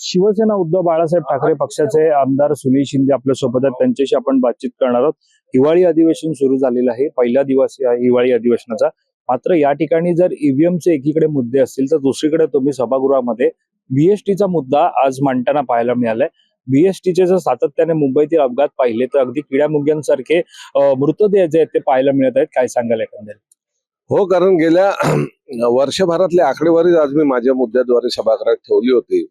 शिवसेना उद्धव बाळासाहेब ठाकरे पक्षाचे आमदार सुनील शिंदे आपल्या सोबत आहेत. त्यांच्याशी आपण बातचीत करणार आहोत. हिवाळी अधिवेशन सुरू झालेलं आहे, पहिला दिवस या हिवाळी अधिवेशनाचा. मात्र या ठिकाणी जर ईव्हीएमचे एकीकडे मुद्दे असतील तर दुसरीकडे तुम्ही सभागृहामध्ये बीएसटीचा मुद्दा आज मांडताना पाहायला मिळालाय. बीएसटीचे जर सातत्याने मुंबईतील अपघात पाहिले तर अगदी किड्यामुंग्यांसारखे मृतदेह जे आहेत ते पाहायला मिळत आहेत. काय सांगाल एकंदरीत? हो, कारण गेल्या वर्षभरातली आकडेवारी आज मी माझ्या मुद्द्याद्वारे सभागृहात ठेवली होती.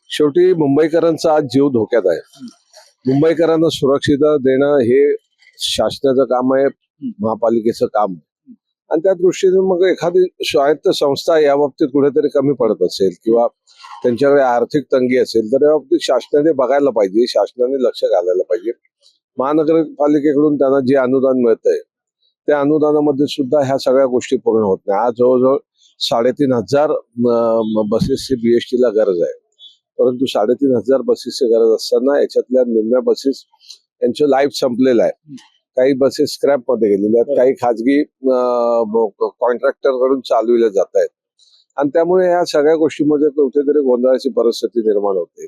शेवटी मुंबईकरांचा आज जीव धोक्यात आहे. मुंबईकरांना सुरक्षितता देणं हे शासनाचं काम आहे, महापालिकेचं काम आहे. आणि त्या दृष्टीने मग एखादी स्वायत्त संस्था या बाबतीत कुठेतरी कमी पडत असेल किंवा त्यांच्याकडे आर्थिक तंगी असेल तर या बाबतीत शासनाने बघायला पाहिजे, शासनाने लक्ष घालायला पाहिजे. महानगरपालिकेकडून त्यांना जे अनुदान मिळतंय त्या अनुदानामध्ये सुद्धा ह्या सगळ्या गोष्टी पूर्ण होत नाही. आज जवळजवळ 3,500 बसेसची बीएसटीला गरज आहे, परंतु 3,500 बसेसची गरज असताना याच्यातल्या निम्म्या बसेस यांचं लाईफ संपलेलं आहे. काही बसेस स्क्रॅप मध्ये गेलेल्या आहेत, काही खाजगी कॉन्ट्रॅक्टर कडून चालविल्या जात आहेत. आणि त्यामुळे या सगळ्या गोष्टींमध्ये कुठेतरी गोंधळाची परिस्थिती निर्माण होते.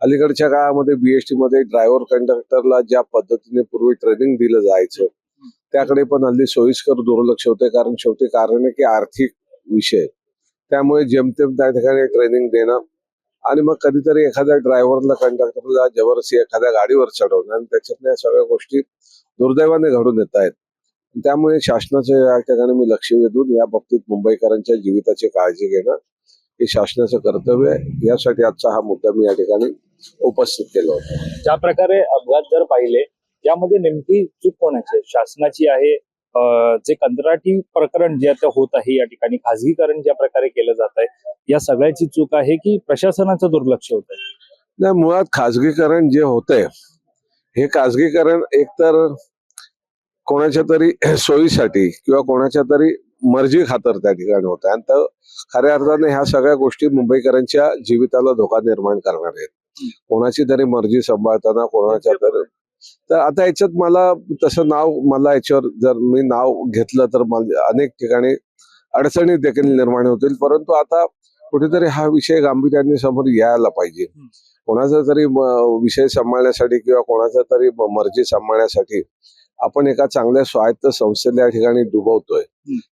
अलीकडच्या काळामध्ये बीएसटी मध्ये ड्रायव्हर कंडक्टरला ज्या पद्धतीने पूर्वी ट्रेनिंग दिलं जायचं त्याकडे पण हल्ली सोयीस्कर दुर्लक्ष होते. कारण शेवटी कारण आहे की आर्थिक विषय, त्यामुळे जेमतेम त्या ठिकाणी ट्रेनिंग देणं आणि मग कधीतरी एखाद्या ड्रायव्हरला कंडक्टरला जबरदस्ती एखाद्या गाडीवर चढवणं आणि त्याच्यातल्या सगळ्या गोष्टी दुर्दैवाने घडून येत आहेत. त्यामुळे शासनाचे या ठिकाणी मी लक्ष वेधून या बाबतीत मुंबईकरांच्या जीविताची काळजी घेणं हे शासनाचं कर्तव्य आहे. यासाठी आजचा हा मुद्दा मी या ठिकाणी उपस्थित केला होता. ज्या प्रकारे अपघात जर पाहिले यामध्ये नेमकी चूक कोणाची आहे? शासनाची आहे? जे कंत्राटी प्रकरण जे आता होत आहे या ठिकाणी खाजगीकरण ज्या प्रकारे केलं जात आहे या सगळ्याची चूक आहे की प्रशासनाचं दुर्लक्ष होत आहे? नाही, मुळात खाजगीकरण जे होतंय हे खाजगीकरण एकतर कोणाच्या तरी सोयीसाठी किंवा कोणाच्या तरी मर्जी खातर त्या ठिकाणी होत आहे. आणि खऱ्या अर्थाने ह्या सगळ्या गोष्टी मुंबईकरांच्या जीविताला धोका निर्माण करणार आहेत. कोणाची तरी मर्जी सांभाळताना कोणाच्या तरी तर आता याच्यात मला तसं मला याच्यावर जर मी नाव घेतलं तर अनेक ठिकाणी अडचणी देखील निर्माण होतील. परंतु आता कुठेतरी हा विषय गांभीर्याने समोर यायला पाहिजे. कोणाचा तरी विषय सांभाळण्यासाठी किंवा कोणाचा तरी मर्जी सांभाळण्यासाठी आपण एका चांगल्या स्वायत्त संस्थेला या ठिकाणी डुबवतोय.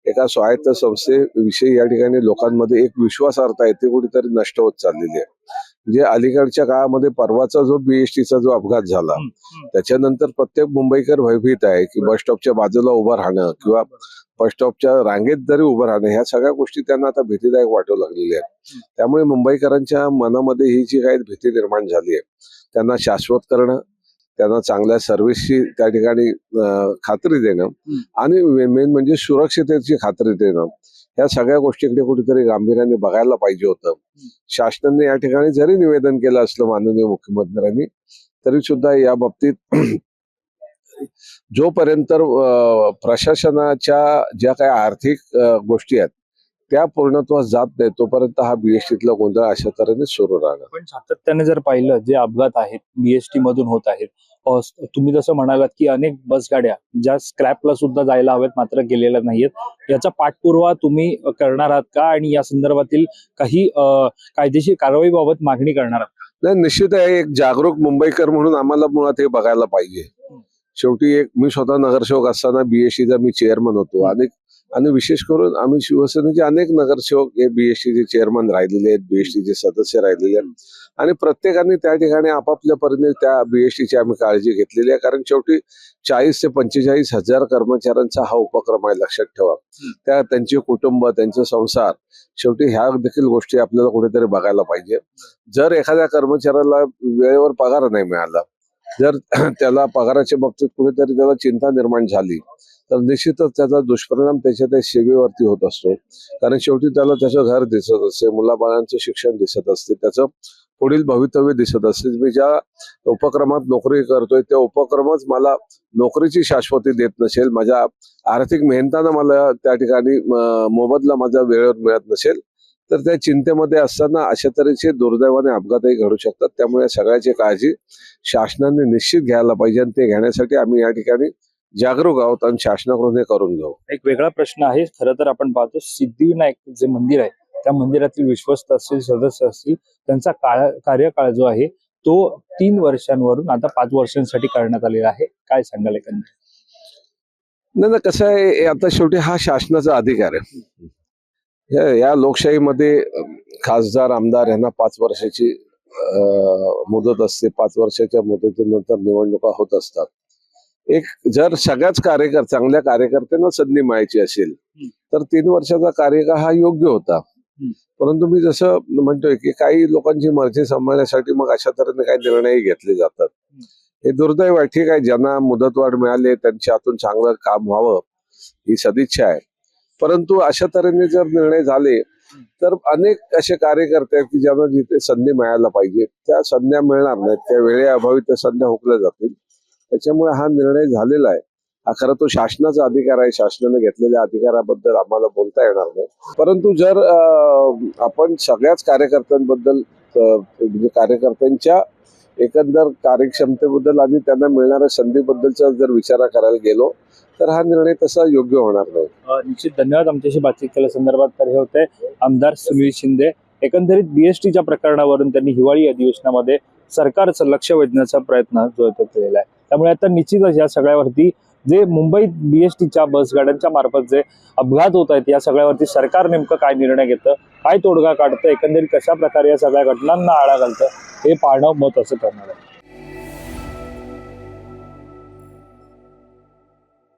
एका स्वायत्त संस्थेविषयी या ठिकाणी लोकांमध्ये एक विश्वासार्हता आहे ती कुठेतरी नष्ट होत चाललेली आहे. म्हणजे अलीकडच्या काळामध्ये परवाचा जो बीएसटीचा जो अपघात झाला त्याच्यानंतर प्रत्येक मुंबईकर भयभीत आहे की बस स्टॉपच्या बाजूला उभं राहणं किंवा बस स्टॉपच्या रांगेत जरी उभं राहणं ह्या सगळ्या गोष्टी त्यांना आता भीतीदायक वाटू लागलेल्या आहेत. त्यामुळे मुंबईकरांच्या मनामध्ये ही जी काही भीती निर्माण झाली आहे त्यांना शाश्वत करणं, त्यांना चांगल्या सर्व्हिसची त्या ठिकाणी खात्री देणं आणि मेन म्हणजे सुरक्षिततेची खात्री देणं या सगळ्या गोष्टीकडे कुठेतरी गांभीर्याने बघायला पाहिजे होतं. शासनाने या ठिकाणी जरी निवेदन केलं असलं माननीय मुख्यमंत्र्यांनी तरी सुद्धा या बाबतीत जोपर्यंत प्रशासनाच्या ज्या काही आर्थिक गोष्टी आहेत त्या पूर्णत्वास जात नाही तोपर्यंत हा बीएसटीतला गोंधळ अशा तऱ्हेने सुरू राहणार. पण सातत्याने जर पाहिलं जे अपघात आहेत बीएसटी मधून होत आहेत, तुम्ही जसं म्हणालात की अनेक बस गाड्या ज्या स्क्रॅपला सुद्धा जायला हवेत मात्र गेलेल्या नाहीयेत, याचा पाठपुरावा तुम्ही करणार आहात का आणि या संदर्भातील काही कायदेशीर कारवाईबाबत मागणी करणार आहात का? नाही, निश्चित आहे. एक जागरूक मुंबईकर म्हणून आम्हाला मुळात हे बघायला पाहिजे. शेवटी मी स्वतः नगरसेवक असताना बीएसटीचा मी चेअरमन होतो आणि विशेष करून आम्ही शिवसेनेचे अनेक नगरसेवक हे बीएसटीचे चेअरमन राहिलेले आहेत, बीएसटीचे सदस्य राहिलेले आहेत आणि प्रत्येकाने त्या ठिकाणी आपापल्या परीने त्या बीएसटीची आम्ही काळजी घेतलेली आहे. कारण शेवटी 40 ते 45 हजार कर्मचाऱ्यांचा हा उपक्रम आहे, लक्षात ठेवा. त्यांचे कुटुंब, त्यांचे संसार, शेवटी ह्या देखील गोष्टी आपल्याला कुठेतरी बघायला पाहिजे. जर एखाद्या कर्मचाऱ्याला वेळेवर पगार नाही मिळाला, जर त्याला पगाराच्या बाबतीत कुठेतरी त्याला चिंता निर्माण झाली तर निश्चितच त्याचा दुष्परिणाम त्याच्या त्या सेवेवरती होत असतो. कारण शेवटी त्याला त्याचं घर दिसत असते, मुलाबाळांचं शिक्षण दिसत असते, त्याचं पुढील भवितव्य दिसत असते. मी ज्या उपक्रमात नोकरी करतोय त्या उपक्रमच मला नोकरीची शाश्वती देत नसेल, माझ्या आर्थिक मेहनतानं मला त्या ठिकाणी मोबदला माझ्या वेळेवर मिळत नसेल तर त्या चिंतेमध्ये असताना अशा तऱ्हेचे दुर्दैवाने अपघातही घडू शकतात. त्यामुळे सगळ्याची काळजी शासनाने निश्चित घ्यायला पाहिजे आणि ते घेण्यासाठी आम्ही या ठिकाणी जागरूक आहोत आणि शासनाकडून हे करून घेऊ. एक वेगळा प्रश्न आहे. खरं तर आपण पाहतो सिद्धिविनायक जे मंदिर आहे त्या मंदिरातील विश्वस्त असतील, सदस्य असतील, त्यांचा कार्यकाळ जो आहे तो 3 वर्षांवरून आता 5 वर्षांसाठी करण्यात आलेला आहे. काय सांगाल एकंदरीत? नाही ना, कसं आहे, आता शेवटी हा शासनाचा अधिकार आहे. या लोकशाहीमध्ये खासदार आमदार यांना 5 वर्षाची मुदत असते. 5 वर्षाच्या मुदतीनंतर निवडणुका होत असतात. एक जर सगळ्याच चांगल्या कार्यकर्त्यांना संधी मिळायची असेल तर 3 वर्षाचा कार्यकाळ हा योग्य होता. परंतु मी जसं म्हणतोय की काही लोकांची मर्जी सांभाळण्यासाठी मग अशा तऱ्हेने काही निर्णय घेतले जातात. हे दुर्दैव आहे. ठीक आहे, ज्यांना मुदतवाढ मिळाली त्यांच्या हातून चांगलं काम व्हावं ही सदिच्छा आहे. परंतु अशा तऱ्हेने जर निर्णय झाले तर अनेक असे कार्यकर्ते आहेत की ज्यांना जिथे संधी मिळायला पाहिजे त्या संध्या मिळणार नाहीत. त्या वेळेअभावी त्या संध्या हुकल्या जातील. त्याच्यामुळे हा निर्णय झालेला आहे. हा खरं तो शासनाचा अधिकार आहे. शासनाने घेतलेल्या अधिकाराबद्दल आम्हाला बोलता येणार नाही. परंतु जर आपण सगळ्याच कार्यकर्त्यांबद्दल म्हणजे कार्यकर्त्यांच्या एकंदर कार्यक्षमतेबद्दल आणि त्यांना मिळणाऱ्या संधीबद्दलचा जर विचार करायला गेलो तर हा निर्णय तसा योग्य होणार नाही. निश्चित धन्यवाद आमच्याशी बातचीत केल्या संदर्भात. तर हे होते आमदार सुनील शिंदे. एकंदरीत बीएसटीच्या प्रकरणावरून त्यांनी हिवाळी अधिवेशनामध्ये सरकारचं लक्ष वेधण्याचा प्रयत्न जो आहे तो केलेला आहे. त्यामुळे आता निश्चितच या सगळ्यावरती जे मुंबईत बीएसटीच्या बस गाड्यांच्या मार्फत जे अपघात होत आहेत या सगळ्यावरती सरकार नेमकं काय निर्णय घेतं, काय तोडगा काढतं, एकंदरीत कशा प्रकारे या सगळ्या घटनांना आळा घालतं हे पाहणं महत्त्वाचं ठरणार आहे.